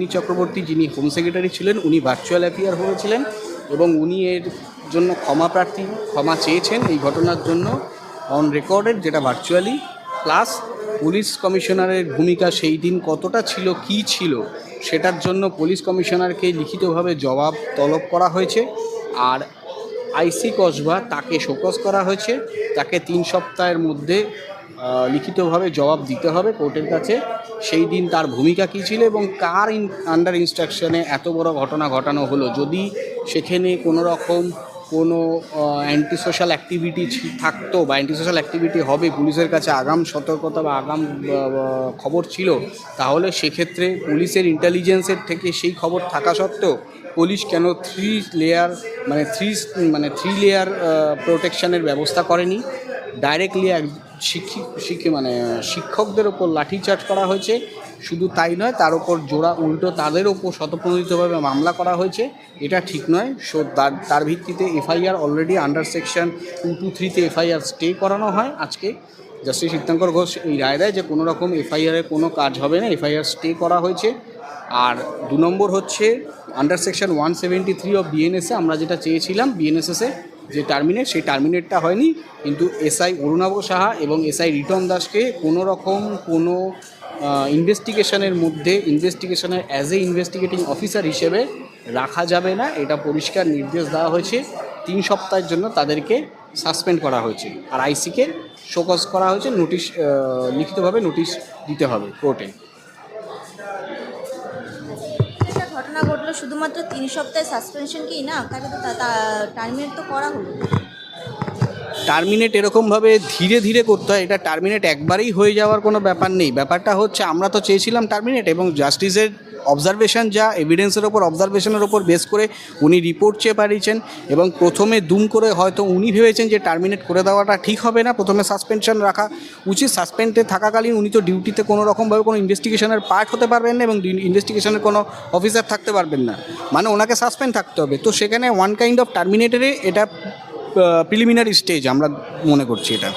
নন্দিনী চক্রবর্তী, যিনি home secretary ছিলেন, উনি ভার্চুয়াল অ্যাপিয়ার হয়েছিলেন এবং উনি এর জন্য ক্ষমা চেয়েছেন এই ঘটনার জন্য অন রেকর্ডেড, যেটা ভার্চুয়ালি। প্লাস পুলিশ কমিশনারের ভূমিকা সেই দিন কতটা ছিল, কী ছিল, সেটার জন্য পুলিশ কমিশনারকে লিখিতভাবে জবাব তলব করা হয়েছে। আর আইসি কসবা তাকে শোকজ করা হয়েছে, তাকে 3 সপ্তাহের মধ্যে লিখিতভাবে জবাব দিতে হবে কোর্টের কাছে। সেই দিন তার ভূমিকা কী ছিল এবং কার আন্ডার ইনস্ট্রাকশনে এত বড় ঘটনা ঘটানো হলো। যদি সেখানে কোনো রকম কোনো অ্যান্টি সোশ্যাল অ্যাক্টিভিটি থাকতো বা অ্যান্টি সোশ্যাল অ্যাক্টিভিটি হবে, পুলিশের কাছে আগাম সতর্কতা বা আগাম খবর ছিল, তাহলে সেক্ষেত্রে পুলিশের ইন্টেলিজেন্সের থেকে সেই খবর থাকা সত্ত্বেও পুলিশ কেন থ্রি লেয়ার প্রোটেকশনের ব্যবস্থা করেনি। ডাইরেক্টলি শিক্ষকদের ওপর লাঠিচার্জ করা হয়েছে। শুধু তাই নয়, তার ওপর উল্টো তাদের ওপর স্বতঃপ্রণোদিতভাবে মামলা করা হয়েছে। এটা ঠিক নয়। সো তার ভিত্তিতে এফআইআর অলরেডি আন্ডার সেকশন 223-তে এফআইআর স্টে করানো হয়। আজকে জাস্টিস তীর্থঙ্কর ঘোষ এই রায় দেয় যে কোনো রকম এফআইআরের কোনো কাজ হবে না, এফআইআর স্টে করা হয়েছে। আর 2 নম্বর হচ্ছে আন্ডার সেকশন 173 অফ বিএনএসএ, আমরা যেটা চেয়েছিলাম বিএনএসএসে যে সেই টার্মিনেটটা হয়নি, কিন্তু এসআই অরুণাভ সাহা এবং এসআই রিটন দাসকে কোনো রকম কোনো ইনভেস্টিগেশনের অ্যাজ এ ইনভেস্টিগেটিং অফিসার হিসেবে রাখা যাবে না, এটা পরিষ্কার নির্দেশ দেওয়া হয়েছে। 3 সপ্তাহের জন্য তাদেরকে সাসপেন্ড করা হয়েছে। আর আইসিকে শোকজ করা হয়েছে, লিখিতভাবে নোটিশ দিতে হবে কোর্টে। ঘটনা ঘটলো শুধুমাত্র 3 সপ্তাহের সাসপেনশন কি না, তাকে তো টার্মিনেট তো করা হলো। টার্মিনেট এরকমভাবে ধীরে ধীরে করতে হয়, এটা টার্মিনেট একবারেই হয়ে যাওয়ার কোনো ব্যাপার নেই। ব্যাপারটা হচ্ছে আমরা তো চেয়েছিলাম টার্মিনেট, এবং জাস্টিসের অবজারভেশন যা এভিডেন্সের ওপর অবজারভেশনের ওপর বেস করে উনি রিপোর্ট চেয়ে পাঠিয়েছেন, এবং প্রথমে দুম করে হয়তো উনি ভেবেছেন যে টার্মিনেট করে দেওয়াটা ঠিক হবে না, প্রথমে সাসপেনশন রাখা উচিত। সাসপেন্ডে থাকাকালীন উনি তো ডিউটিতে কোনো রকমভাবে কোনো ইনভেস্টিগেশনের পার্ট হতে পারবেন না এবং ইনভেস্টিগেশনের কোনো অফিসার থাকতে পারবেন না, মানে ওনাকে সাসপেন্ড থাকতে হবে। তো সেখানে ওয়ান কাইন্ড অফ টার্মিনেটরে এটা প্রিলিমিনারি স্টেজ আমরা মনে করছি। এটা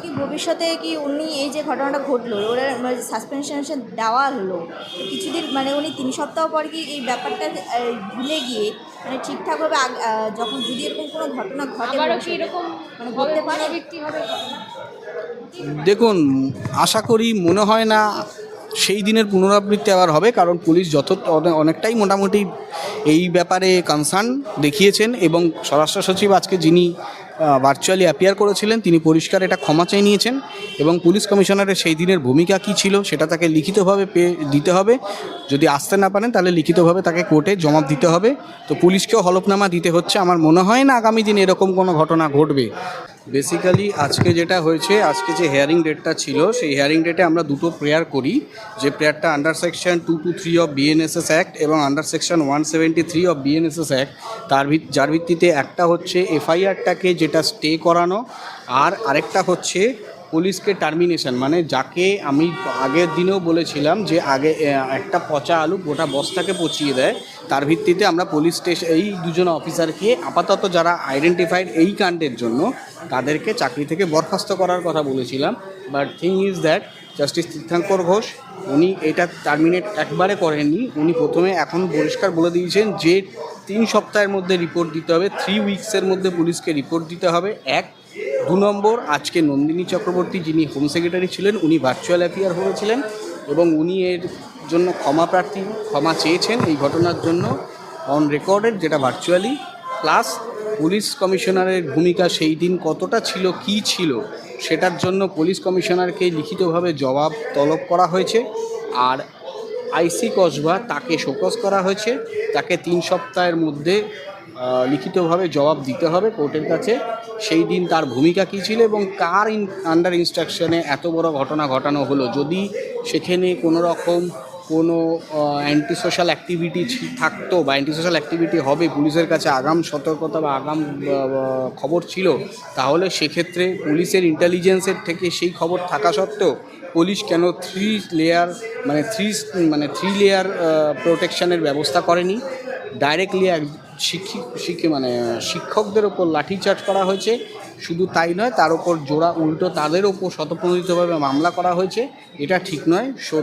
কি ভবিষ্যতে কি উনি এই যে ঘটনাটা ঘটলো, ওরা সাসপেনশন দেওয়া হলো কিছুদিন, মানে উনি 3 সপ্তাহ পর কি এই ব্যাপারটা ভুলে গিয়ে ঠিকঠাকভাবে যখন যদি এরকম কোনো ঘটনা ঘটে এরকম ঘটতে পারে? দেখুন, আশা করি মনে হয় না সেই দিনের পুনরাবৃত্তি আবার হবে, কারণ পুলিশ অনেকটাই মোটামুটি এই ব্যাপারে কনসার্ন দেখিয়েছেন, এবং স্বরাষ্ট্র সচিব আজকে যিনি ভার্চুয়ালি অ্যাপিয়ার করেছিলেন তিনি পরিষ্কার এটা ক্ষমা চেয়ে নিয়েছেন, এবং পুলিশ কমিশনারের সেই দিনের ভূমিকা কী ছিল সেটা তাকে লিখিতভাবে দিতে হবে। যদি আসতে না পারেন তাহলে লিখিতভাবে তাকে কোর্টে জবাব দিতে হবে। তো পুলিশকেও হলফনামা দিতে হচ্ছে। আমার মনে হয় না আগামী দিনে এরকম কোনো ঘটনা ঘটবে। বেসিক্যালি আজকে যেটা হয়েছে, আজকে যে হিয়ারিং ডেটটা ছিল, সেই হিয়ারিং ডেটে আমরা দুটো প্রেয়ার করি, যে প্রেয়ারটা under section 223 of BNSS act এবং under section 173 of BNSS act, যার ভিত্তিতে একটা হচ্ছে এফআইআরটাকে যেটা স্টে করানো, আর আরেকটা হচ্ছে পুলিশকে টার্মিনেশন, মানে যাকে আমি আগের দিনেও বলেছিলাম যে আগে একটা পচা আলু গোটা বস্তাকে পচিয়ে দেয়, তার ভিত্তিতে আমরা পুলিশ স্টেশন এই দুজন অফিসারকে আপাতত যারা আইডেন্টিফাইড এই কাণ্ডের জন্য তাদেরকে চাকরি থেকে বরখাস্ত করার কথা বলেছিলাম। But thing is that justice Tirthankar Ghosh উনি এটা টার্মিনেট একবারে করেননি। উনি প্রথমে এখন পরিষ্কার বলে দিয়েছেন যে 3 সপ্তাহের মধ্যে রিপোর্ট দিতে হবে, 3 উইকসের মধ্যে পুলিশকে রিপোর্ট দিতে হবে। 2 নম্বর, আজকে নন্দিনী চক্রবর্তী, যিনি হোম সেক্রেটারি ছিলেন, উনি ভার্চুয়াল অ্যাপিয়ার হয়েছিলেন এবং উনি এর জন্য ক্ষমা চেয়েছেন এই ঘটনার জন্য অন রেকর্ডেড, যেটা ভার্চুয়ালি। প্লাস পুলিশ কমিশনারের ভূমিকা সেই দিন কতটা ছিল, কী ছিল, সেটার জন্য পুলিশ কমিশনারকে লিখিতভাবে জবাব তলব করা হয়েছে। আর আইসি কসবা তাকে শোকজ করা হয়েছে, তাকে 3 সপ্তাহের মধ্যে লিখিতভাবে জবাব দিতে হবে কোর্টের কাছে। সেই দিন তার ভূমিকা কী ছিল এবং কার আন্ডার ইনস্ট্রাকশনে এত বড় ঘটনা ঘটানো হলো। যদি সেখানে কোনো রকম কোনো অ্যান্টি সোশ্যাল অ্যাক্টিভিটি থাকতো বা অ্যান্টি সোশ্যাল অ্যাক্টিভিটি হবে, পুলিশের কাছে আগাম সতর্কতা বা আগাম খবর ছিল, তাহলে সেক্ষেত্রে পুলিশের ইন্টেলিজেন্সের থেকে সেই খবর থাকা সত্ত্বেও পুলিশ কেন থ্রি লেয়ার প্রোটেকশনের ব্যবস্থা করেনি। ডাইরেক্টলি শিক্ষকদের ওপর লাঠিচার্জ করা হয়েছে। শুধু তাই নয়, তার ওপর জোড়া উল্টো তাদের ওপর স্বতঃপ্রণোদিতভাবে মামলা করা হয়েছে, এটা ঠিক নয়। সো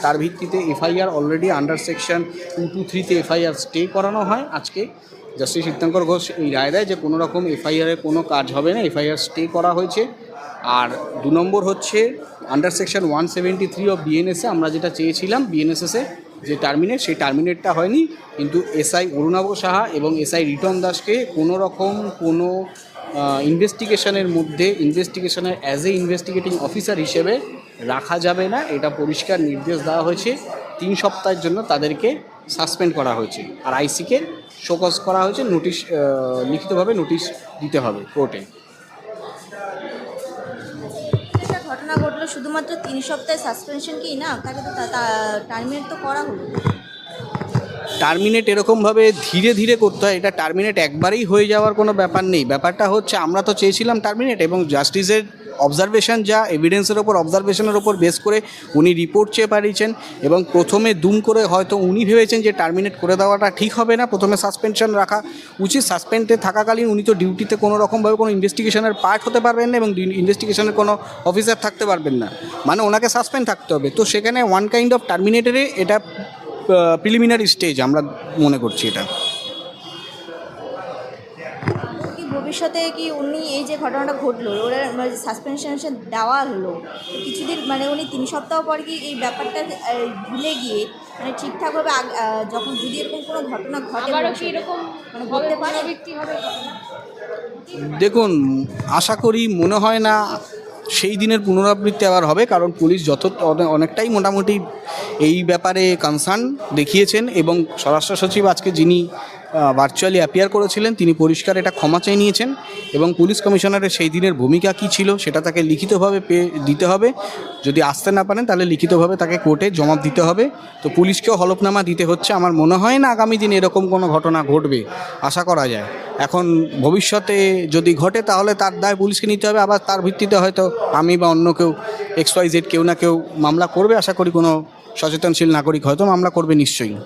তার ভিত্তিতে এফআইআর অলরেডি আন্ডার সেকশন 223-তে এফআইআর স্টে করানো হয়। আজকে জাস্টিস তীর্থঙ্কর ঘোষ এই রায় দেয় যে কোনো রকম এফআইআরের কোনো কাজ হবে না, এফআইআর স্টে করা হয়েছে। আর 2 নম্বর হচ্ছে আন্ডার সেকশন 173 অফ বিএনএসএ আমরা যেটা চেয়েছিলাম, বিএনএসএসে যে টার্মিনেট, সেই টার্মিনেটটা হয়নি, কিন্তু এসআই অরুণাভ সাহা এবং এসআই রিটন দাসকে কোনো রকম কোনো ইনভেস্টিগেশনের মধ্যে ইনভেস্টিগেশনের অ্যাজ এ ইনভেস্টিগেটিং অফিসার হিসেবে রাখা যাবে না, এটা পরিষ্কার নির্দেশ দেওয়া হয়েছে। 3 সপ্তাহের জন্য তাদেরকে সাসপেন্ড করা হয়েছে। আর আইসিকে শোকজ করা হয়েছে, নোটিশ লিখিতভাবে নোটিশ দিতে হবে কোর্টে। একটা ঘটনা ঘটলো, শুধুমাত্র 3 সপ্তাহের সাসপেনশন কি না, তাকে তো টার্মিনেট তো করা হলো। টার্মিনেট এরকমভাবে ধীরে ধীরে করতে হয়, এটা টার্মিনেট একবারেই হয়ে যাওয়ার কোনো ব্যাপার নেই। ব্যাপারটা হচ্ছে আমরা তো চেয়েছিলাম টার্মিনেট, এবং জাস্টিসের অবজারভেশন যা এভিডেন্সের ওপর অবজারভেশনের ওপর বেস করে উনি রিপোর্ট চেয়ে পাঠিয়েছেন, এবং প্রথমে দুম করে হয়তো উনি ভেবেছেন যে টার্মিনেট করে দেওয়াটা ঠিক হবে না, প্রথমে সাসপেনশন রাখা উচিত। সাসপেন্ডে থাকাকালীন উনি তো ডিউটিতে কোনো রকমভাবে কোনো ইনভেস্টিগেশনের পার্ট হতে পারবেন না, এবং ইনভেস্টিগেশনের কোনো অফিসার থাকতে পারবেন না, মানে ওনাকে সাসপেন্ড থাকতে হবে। তো সেখানে ওয়ান কাইন্ড অফ টার্মিনেটরে এটা প্রিলিমিনারি স্টেজ আমরা মনে করছি এটা। কি ভবিষ্যতে কি উনি এই যে ঘটনাটা ঘটলো, ওরা সাসপেনশন দেওয়া হলো, কিছুদিন মানে উনি 3 সপ্তাহ পর কি এই ব্যাপারটা ভুলে গিয়ে মানে ঠিকঠাকভাবে যখন যদি এরকম কোনো ঘটনা ঘটে কি এরকম মানে ঘটতে পারে? দেখুন, আশা করি মনে হয় না সেই দিনের পুনরাবৃত্তি আবার হবে, কারণ পুলিশ অনেকটাই মোটামুটি এই ব্যাপারে কনসার্ন দেখিয়েছেন, এবং স্বরাষ্ট্র সচিব আজকে যিনি ভার্চুয়ালি অ্যাপিয়ার করেছিলেন তিনি পরিষ্কার এটা ক্ষমা চেয়ে নিয়েছেন, এবং পুলিশ কমিশনারের সেই দিনের ভূমিকা কী ছিল সেটা তাকে লিখিতভাবে দিতে হবে। যদি আসতে না পারেন তাহলে লিখিতভাবে তাকে কোর্টে জবাব দিতে হবে। তো পুলিশকেও হলফনামা দিতে হচ্ছে। আমার মনে হয় না আগামী দিনে এরকম কোনো ঘটনা ঘটবে, আশা করা যায়। এখন ভবিষ্যতে যদি ঘটে তাহলে তার দায় পুলিশকে নিতে হবে, আবার তার ভিত্তিতে হয়তো আমি বা অন্য কেউ XYZ কেউ না কেউ মামলা করবে। আশা করি কোনো সচেতনশীল নাগরিক হয়তো মামলা করবে নিশ্চয়ই।